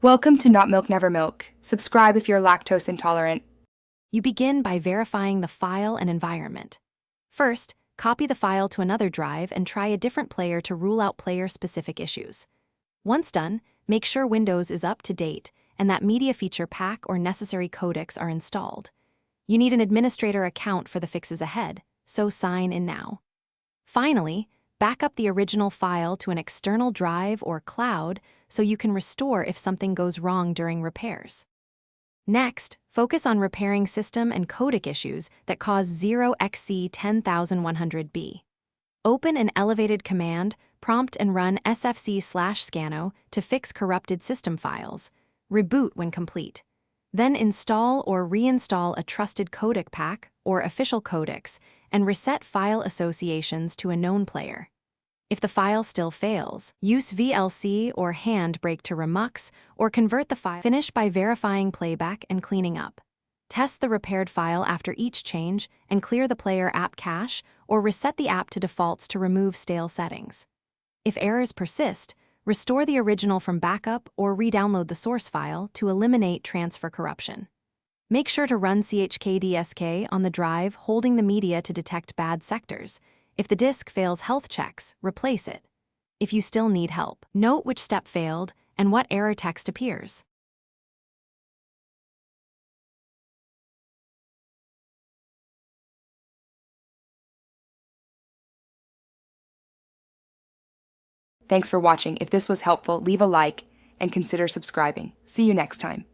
Welcome to Not Milk Never Milk. Subscribe if you're lactose intolerant. You begin by verifying the file and environment. First, copy the file to another drive and try a different player to rule out player-specific issues. Once done, make sure Windows is up to date and that Media Feature Pack or necessary codecs are installed. You need an administrator account for the fixes ahead, so sign in now. Finally, back up the original file to an external drive or cloud so you can restore if something goes wrong during repairs. Next, focus on repairing system and codec issues that cause 0xc10100be. Open an elevated command prompt and run sfc/scano to fix corrupted system files. Reboot when complete. Then install or reinstall a trusted codec pack or official codecs and reset file associations to a known player. If the file still fails, use VLC or Handbrake to remux or convert the file. Finish by verifying playback and cleaning up. Test the repaired file after each change and clear the player app cache or reset the app to defaults to remove stale settings. If errors persist, restore the original from backup or re-download the source file to eliminate transfer corruption. Make sure to run chkdsk on the drive holding the media to detect bad sectors. If the disk fails health checks, replace it. If you still need help, note which step failed and what error text appears. Thanks for watching. If this was helpful, leave a like and consider subscribing. See you next time.